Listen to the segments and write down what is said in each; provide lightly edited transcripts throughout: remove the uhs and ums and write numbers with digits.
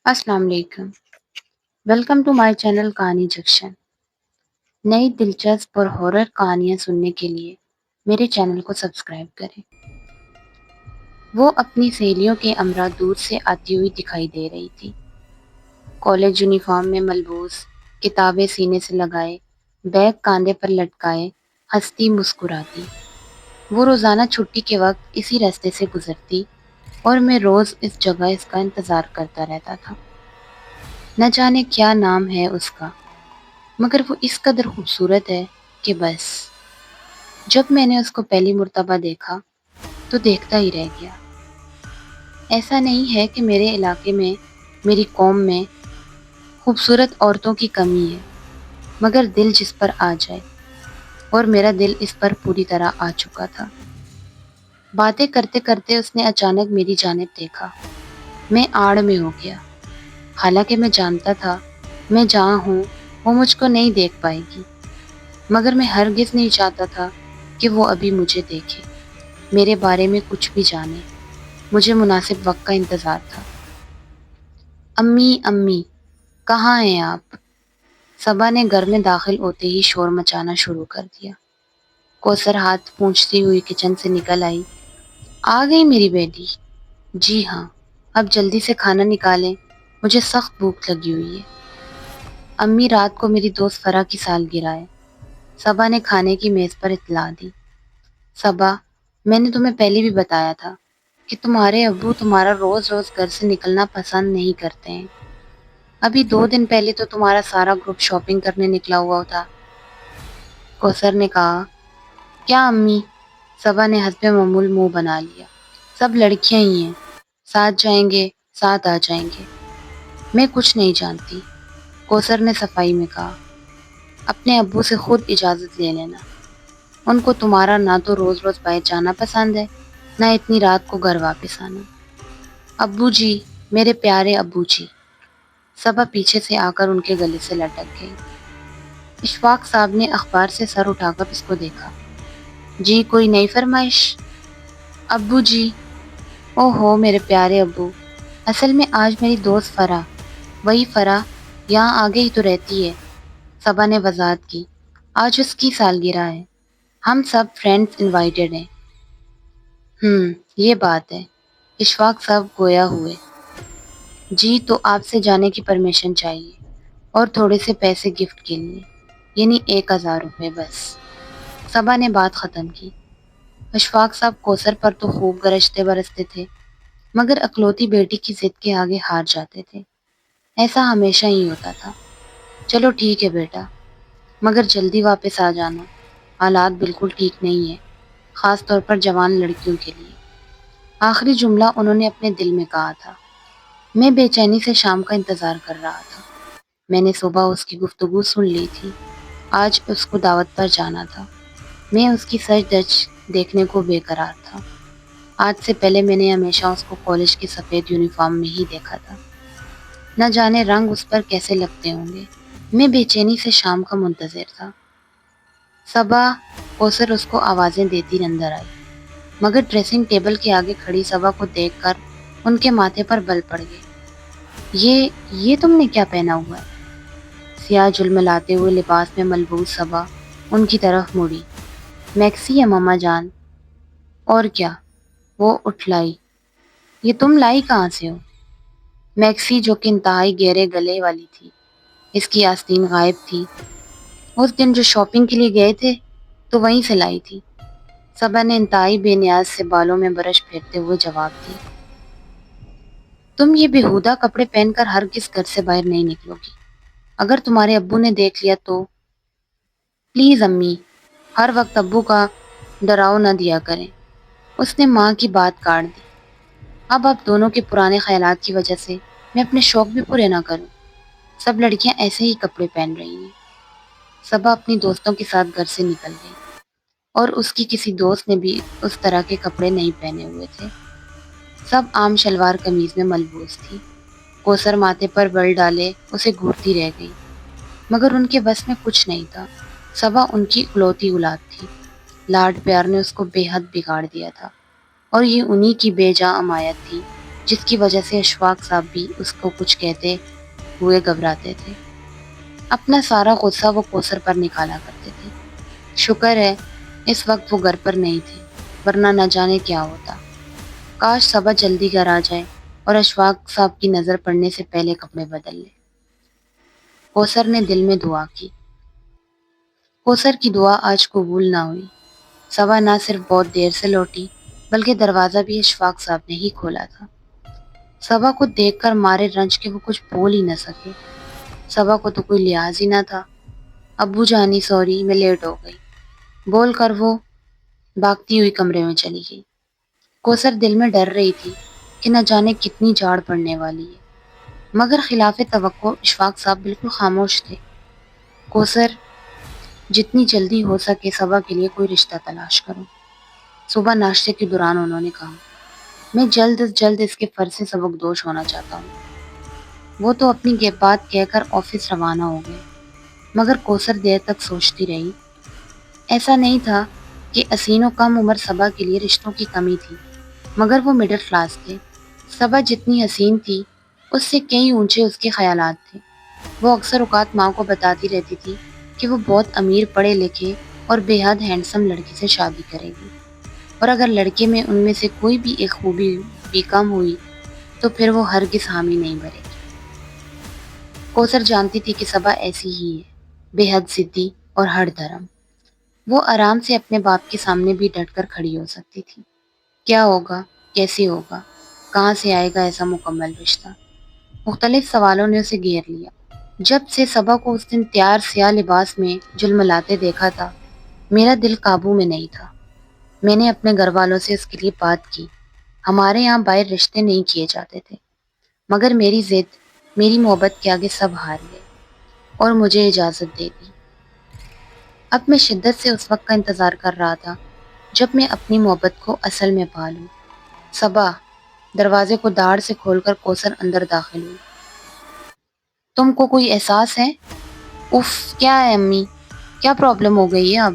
السلام علیکم، welcome to my channel کہانی جکشن۔ نئی دلچسپ اور ہارر کہانیاں سننے کے لیے میرے چینل کو سبسکرائب کریں۔ وہ اپنی سہیلیوں کے امراء دور سے آتی ہوئی دکھائی دے رہی تھی، کالج یونیفارم میں ملبوس، کتابیں سینے سے لگائے، بیگ کاندھے پر لٹکائے، ہنستی مسکراتی۔ وہ روزانہ چھٹی کے وقت اسی راستے سے گزرتی اور میں روز اس جگہ اس کا انتظار کرتا رہتا تھا۔ نہ جانے کیا نام ہے اس کا، مگر وہ اس قدر خوبصورت ہے کہ بس۔ جب میں نے اس کو پہلی مرتبہ دیکھا تو دیکھتا ہی رہ گیا۔ ایسا نہیں ہے کہ میرے علاقے میں، میری قوم میں خوبصورت عورتوں کی کمی ہے، مگر دل جس پر آ جائے، اور میرا دل اس پر پوری طرح آ چکا تھا۔ باتیں کرتے کرتے اس نے اچانک میری جانب دیکھا۔ میں آڑ میں ہو گیا، حالانکہ میں جانتا تھا میں جہاں ہوں وہ مجھ کو نہیں دیکھ پائے گی، مگر میں ہرگز نہیں چاہتا تھا کہ وہ ابھی مجھے دیکھے، میرے بارے میں کچھ بھی جانے۔ مجھے مناسب وقت کا انتظار تھا۔ امی امی، کہاں ہیں آپ؟ صبا نے گھر میں داخل ہوتے ہی شور مچانا شروع کر دیا۔ کوثر ہاتھ پونچھتی ہوئی کچن سے نکل آئی۔ آ گئی میری بیٹی؟ جی ہاں، اب جلدی سے کھانا نکالیں، مجھے سخت بھوک لگی ہوئی ہے۔ امی، رات کو میری دوست فرح کی سالگرہ ہے۔ صبا نے کھانے کی میز پر اطلاع دی۔ صبا، میں نے تمہیں پہلے بھی بتایا تھا کہ تمہارے ابو تمہارا روز روز گھر سے نکلنا پسند نہیں کرتے ہیں۔ ابھی 2 دن پہلے تو تمہارا سارا گروپ شاپنگ کرنے نکلا ہوا تھا۔ کوثر نے کہا۔ کیا امی؟ صبا نے حسب معمول منہ بنا لیا۔ سب لڑکیاں ہی ہیں، ساتھ جائیں گے، ساتھ آ جائیں گے۔ میں کچھ نہیں جانتی، کوثر نے صفائی میں کہا۔ اپنے ابو سے خود اجازت لے لینا، ان کو تمہارا نہ تو روز روز باہر جانا پسند ہے، نہ اتنی رات کو گھر واپس آنا۔ ابو جی، میرے پیارے ابو جی۔ صبا پیچھے سے آ کر ان کے گلے سے لٹک گئی۔ اشفاق صاحب نے اخبار سے سر اٹھا کر اس کو دیکھا۔ جی، کوئی نئی فرمائش؟ ابو جی۔ او ہو میرے پیارے ابو، اصل میں آج میری دوست فرح، وہی فرح یہاں آگے ہی تو رہتی ہے، صبا نے وضاحت کی۔ آج اس کی سالگرہ ہے، ہم سب فرینڈز انوائٹڈ ہیں۔ یہ بات ہے، اشفاق صاحب گویا ہوئے۔ جی، تو آپ سے جانے کی پرمیشن چاہیے، اور تھوڑے سے پیسے گفٹ کے لیے، یعنی 1000 روپے بس۔ صبا نے بات ختم کی۔ اشفاق صاحب کوثر پر تو خوب گرجتے برستے تھے، مگر اکلوتی بیٹی کی ضد کے آگے ہار جاتے تھے۔ ایسا ہمیشہ ہی ہوتا تھا۔ چلو ٹھیک ہے بیٹا، مگر جلدی واپس آ جانا، حالات بالکل ٹھیک نہیں ہے، خاص طور پر جوان لڑکیوں کے لیے۔ آخری جملہ انہوں نے اپنے دل میں کہا تھا۔ میں بے چینی سے شام کا انتظار کر رہا تھا۔ میں نے صبح اس کی گفتگو سن لی تھی، آج اس کو دعوت پر جانا تھا۔ میں اس کی سج دج دیکھنے کو بے قرار تھا۔ آج سے پہلے میں نے ہمیشہ اس کو کالج کی سفید یونیفارم میں ہی دیکھا تھا۔ نہ جانے رنگ اس پر کیسے لگتے ہوں گے۔ میں بے چینی سے شام کا منتظر تھا۔ صبا، کوثر اس کو آوازیں دیتی اندر آئی، مگر ڈریسنگ ٹیبل کے آگے کھڑی صبا کو دیکھ کر ان کے ماتھے پر بل پڑ گئے۔ یہ تم نے کیا پہنا ہوا ہے؟ سیاہ جھلملاتے ہوئے لباس میں ملبوس صبا ان کی طرف مڑی۔ میکسی ہے ماما جان۔ اور کیا؟ وہ اٹھلائی۔ یہ تم لائی کہاں سے ہو؟ میکسی، جو کہ انتہائی گہرے گلے والی تھی، اس کی آستین غائب تھی۔ اس دن جو شاپنگ کے لیے گئے تھے تو وہیں سے لائی تھی، صبا نے انتہائی بے نیاز سے بالوں میں برش پھیرتے ہوئے جواب دی۔ تم یہ بیہودہ کپڑے پہن کر ہرگز گھر سے باہر نہیں نکلو گی، اگر تمہارے ابو نے دیکھ لیا تو۔ پلیز امی، ہر وقت ابو کا ڈراؤ نہ دیا کریں، اس نے ماں کی بات کاٹ دی۔ اب دونوں کے پرانے خیالات کی وجہ سے میں اپنے شوق بھی پورے نہ کروں، سب لڑکیاں ایسے ہی کپڑے پہن رہی ہیں۔ صبا اپنی دوستوں کے ساتھ گھر سے نکل گئی، اور اس کی کسی دوست نے بھی اس طرح کے کپڑے نہیں پہنے ہوئے تھے۔ سب عام شلوار قمیض میں ملبوس تھی۔ کوثر ماتھے پر بل ڈالے اسے گھورتی رہ گئی، مگر ان کے بس میں کچھ نہیں تھا۔ صبا ان کی اکلوتی اولاد تھی، لاڈ پیار نے اس کو بے حد بگاڑ دیا تھا، اور یہ انہی کی بے جاں امانت تھی جس کی وجہ سے اشفاق صاحب بھی اس کو کچھ کہتے ہوئے گھبراتے تھے۔ اپنا سارا غصہ وہ کوثر پر نکالا کرتے تھے۔ شکر ہے اس وقت وہ گھر پر نہیں تھے، ورنہ نہ جانے کیا ہوتا۔ کاش صبح جلدی گھر آ جائے اور اشفاق صاحب کی نظر پڑنے سے پہلے کپڑے بدل لے۔ کوثر نے دل میں دعا کی۔ کوثر کی دعا آج قبول نہ ہوئی۔ صبح نہ صرف بہت دیر سے لوٹی بلکہ دروازہ بھی اشفاق صاحب نے ہی کھولا تھا۔ صبح کو دیکھ کر مارے رنج کے وہ کچھ بول ہی نہ سکے۔ صبح کو تو کوئی لحاظ ہی نہ تھا۔ ابو جانی سوری، میں لیٹ ہو گئی بول کر وہ بھاگتی ہوئی کمرے میں چلی گئی۔ کوثر دل میں ڈر رہی تھی کہ نہ جانے کتنی جھاڑ پڑنے والی ہے، مگر خلاف توقع اشفاق صاحب بالکل خاموش تھے۔ کوثر، جتنی جلدی ہو سکے صبح کے لیے کوئی رشتہ تلاش کرو۔ صبح ناشتے کے دوران انہوں نے کہا، میں جلد از جلد اس کے فرض سے سبکدوش ہونا چاہتا ہوں۔ وہ تو اپنی بات کہہ کر آفس روانہ ہو گئے، مگر کوثر دیر تک سوچتی رہی۔ ایسا نہیں تھا کہ حسین و کم عمر صبا کے لیے رشتوں کی کمی تھی، مگر وہ مڈل کلاس تھے۔ صبا جتنی حسین تھی اس سے کئی اونچے اس کے خیالات تھے۔ وہ اکثر اوقات ماں کو بتاتی رہتی تھی کہ وہ بہت امیر، پڑھے لکھے اور بے حد ہینڈسم لڑکے سے شادی کرے گی، اور اگر لڑکے میں ان میں سے کوئی بھی ایک خوبی بھی کم ہوئی تو پھر وہ ہرگز حامی نہیں بھرے گی۔ کوثر جانتی تھی کہ صبا ایسی ہی ہے، بے حد ضدی اور ہر دھرم۔ وہ آرام سے اپنے باپ کے سامنے بھی ڈٹ کر کھڑی ہو سکتی تھی۔ کیا ہوگا، کیسے ہوگا، کہاں سے آئے گا ایسا مکمل رشتہ؟ مختلف سوالوں نے اسے گھیر لیا۔ جب سے صبا کو اس دن تیار سیاہ لباس میں جھلملاتے دیکھا تھا، میرا دل قابو میں نہیں تھا۔ میں نے اپنے گھر والوں سے اس کے لیے بات کی۔ ہمارے یہاں باہر رشتے نہیں کیے جاتے تھے، مگر میری ضد، میری محبت کے آگے سب ہار گئے اور مجھے اجازت دے دی۔ اب میں شدت سے اس وقت کا انتظار کر رہا تھا جب میں اپنی محبت کو اصل میں پالوں۔ صبا، دروازے کو داڑھ سے کھول کر کوثر اندر داخل ہوئی۔ تم کو کوئی احساس ہے؟ اف، کیا ہے امی؟ کیا پرابلم ہو گئی ہے اب؟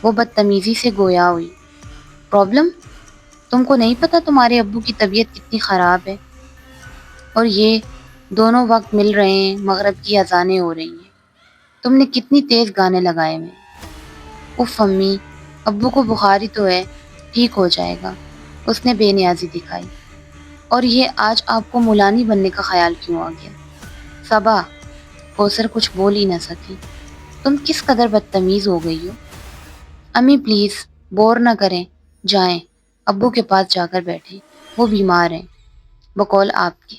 وہ بدتمیزی سے گویا ہوئی۔ پرابلم؟ تم کو نہیں پتا تمہارے ابو کی طبیعت کتنی خراب ہے؟ اور یہ دونوں وقت مل رہے ہیں، مغرب کی اذانیں ہو رہی ہیں، تم نے کتنی تیز گانے لگائے ہوئے ہیں۔ اف امی، ابو کو بخار ہی تو ہے، ٹھیک ہو جائے گا۔ اس نے بے نیازی دکھائی۔ اور یہ آج آپ کو مولانی بننے کا خیال کیوں آ گیا؟ صبا، کوثر کچھ بول ہی نہ سکی۔ تم کس قدر بدتمیز ہو گئی ہو؟ امی پلیز، بور نہ کریں، جائیں ابو کے پاس جا کر بیٹھیں، وہ بیمار ہیں، بقول آپ کے۔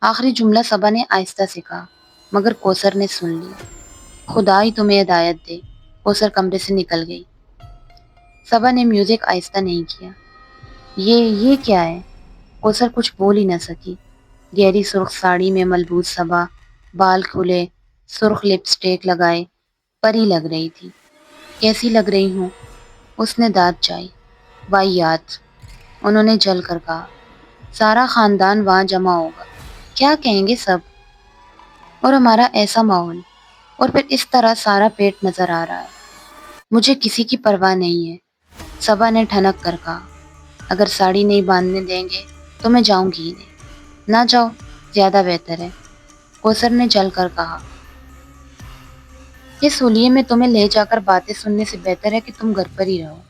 آخری جملہ صبا نے آہستہ سے کہا، مگر کوثر نے سن لیا۔ خدا ہی تمہیں ہدایت دے۔ کوثر کمرے سے نکل گئی۔ صبا نے میوزک آہستہ نہیں کیا۔ یہ کیا ہے؟ کوثر کچھ بول ہی نہ سکی۔ گہری سرخ ساڑی میں ملبوس صبا، بال کھلے، سرخ لپسٹک لگائے، پری لگ رہی تھی۔ کیسی لگ رہی ہوں؟ اس نے دانت چائی۔ واہیات، انہوں نے جل کر کہا۔ سارا خاندان وہاں جمع ہوگا، کیا کہیں گے سب؟ اور ہمارا ایسا ماحول، اور پھر اس طرح سارا پیٹ نظر آ رہا ہے۔ مجھے کسی کی پرواہ نہیں ہے، صبا نے ٹھنک کر کہا۔ اگر ساڑی نہیں باندھنے دیں گے تو میں جاؤں گی ہی نہیں۔ نہ جاؤ، زیادہ بہتر ہے، کوثر نے جل کر کہا۔ اس ہولیے میں تمہیں لے جا کر باتیں سننے سے بہتر ہے کہ تم گھر پر ہی رہو۔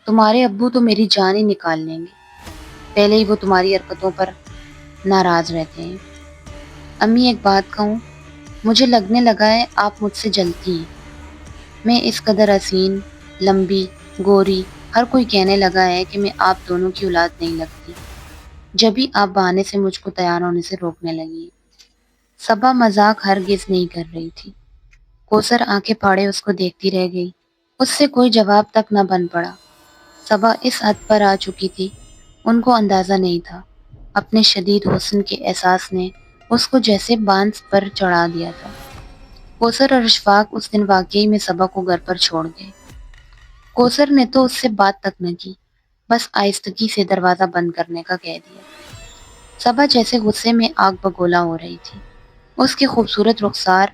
تمہارے ابو تو میری جان ہی نکال لیں گے، پہلے ہی وہ تمہاری حرکتوں پر ناراض رہتے ہیں۔ امی ایک بات کہوں، مجھے لگنے لگا ہے آپ مجھ سے جلتی ہیں۔ میں اس قدر حسین، لمبی، گوری، ہر کوئی کہنے لگا ہے کہ میں آپ دونوں کی اولاد نہیں لگتی، جبھی آپ بہانے سے مجھ کو تیار ہونے سے روکنے لگی۔ صبا مذاق ہرگز نہیں کر رہی تھی۔ کوثر آنکھیں پھاڑے اس کو دیکھتی رہ گئی۔ اس سے کوئی جواب تک نہ بن پڑا۔ صبا اس حد پر آ چکی تھی، ان کو اندازہ نہیں تھا۔ اپنے شدید حسن کے احساس نے اس کو جیسے بانس پر چڑھا دیا تھا۔ کوثر اور اشفاق اس دن واقعی میں صبا کو گھر پر چھوڑ گئے۔ کوثر نے تو اس سے بات تک نہ کی، بس آہستگی سے دروازہ بند کرنے کا کہہ دیا۔ صبا جیسے غصے میں آگ بگولا ہو رہی تھی۔ اس کے خوبصورت رخسار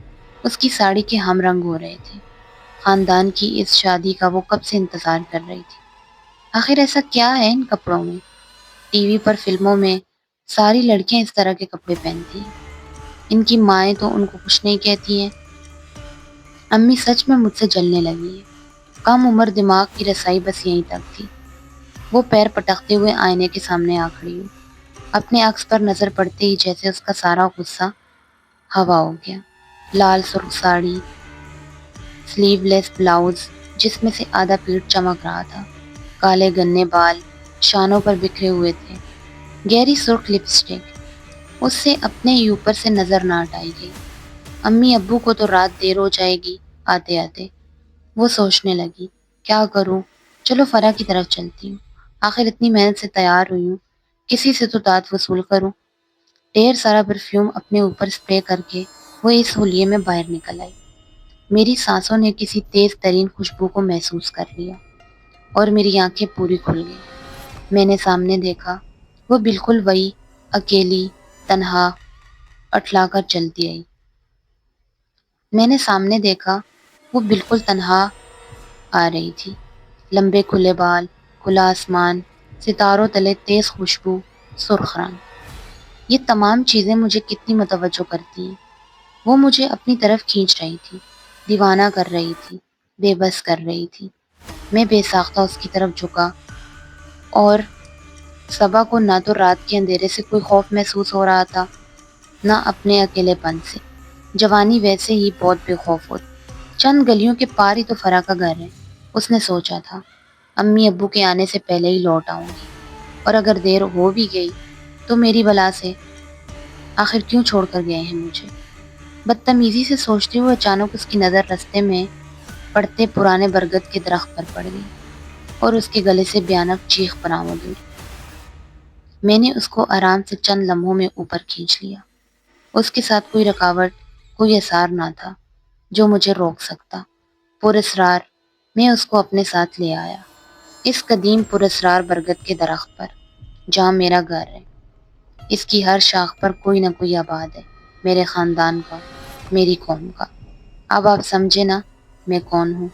اس کی ساڑی کے ہم رنگ ہو رہے تھے۔ خاندان کی اس شادی کا وہ کب سے انتظار کر رہی تھی۔ آخر ایسا کیا ہے ان کپڑوں میں؟ ٹی وی پر، فلموں میں ساری لڑکیاں اس طرح کے کپڑے پہنتی ہیں، ان کی مائیں تو ان کو کچھ نہیں کہتی ہیں۔ امی سچ میں مجھ سے جلنے لگی ہے۔ کم عمر دماغ کی رسائی بس یہیں تک تھی۔ وہ پیر پٹکتے ہوئے آئینے کے سامنے آ کھڑی ہوئی۔ اپنے عکس پر نظر پڑتے ہی جیسے اس کا سارا غصہ ہوا ہو گیا۔ لال سرخ ساڑی، سلیو لیس بلاؤز جس میں سے آدھا پیٹ چمک رہا تھا، کالے گنے بال شانوں پر بکھرے ہوئے تھے، گہری سرخ لپسٹک، اس سے اپنے ہی اوپر سے نظر نہ ہٹائی گئی۔ امی ابو کو تو رات دیر ہو جائے گی آتے آتے۔ وہ سوچنے لگی، کیا کروں؟ چلو فرح کی طرف چلتی ہوں، آخر اتنی محنت سے تیار ہوئی ہوں، کسی سے تو داد وصول کروں۔ ڈھیر سارا پرفیوم اپنے اوپر اسپرے کر کے وہ اس ہولیے میں باہر نکل آئی۔ میری سانسوں نے کسی تیز ترین خوشبو کو محسوس کر لیا اور میری آنکھیں پوری کھل گئی۔ میں نے سامنے دیکھا، وہ بالکل وہی اکیلی، تنہا، اٹھلا کر چلتی آئی۔ میں نے سامنے دیکھا، وہ بالکل تنہا آ رہی تھی۔ لمبے کھلے بال، کھلا آسمان، ستاروں تلے تیز خوشبو، سرخ رنگ۔ یہ تمام چیزیں مجھے کتنی متوجہ کرتی ہیں۔ وہ مجھے اپنی طرف کھینچ رہی تھی، دیوانہ کر رہی تھی، بے بس کر رہی تھی۔ میں بے ساختہ اس کی طرف جھکا اور صبا کو نہ تو رات کے اندھیرے سے کوئی خوف محسوس ہو رہا تھا، نہ اپنے اکیلے پن سے۔ جوانی ویسے ہی بہت بے خوف ہوتی۔ چند گلیوں کے پار ہی تو فرح کا گھر ہے، اس نے سوچا تھا۔ امی ابو کے آنے سے پہلے ہی لوٹ آؤں گی، اور اگر دیر ہو بھی گئی تو میری بلا سے، آخر کیوں چھوڑ کر گئے ہیں مجھے؟ بدتمیزی سے سوچتے ہوئے اچانک اس کی نظر رستے میں پڑتے پرانے برگد کے درخت پر پڑ گئی اور اس کے گلے سے بھیانک چیخ برآمد ہوئی۔ میں نے اس کو آرام سے چند لمحوں میں اوپر کھینچ لیا۔ اس کے ساتھ کوئی رکاوٹ، کوئی اثار نہ تھا جو مجھے روک سکتا۔ پراسرار میں اس کو اپنے ساتھ لے آیا، اس قدیم پراسرار برگد کے درخت پر جہاں میرا گھر ہے۔ اس کی ہر شاخ پر کوئی نہ کوئی آباد ہے، میرے خاندان کا، میری قوم کا۔ اب آپ سمجھے نا میں کون ہوں۔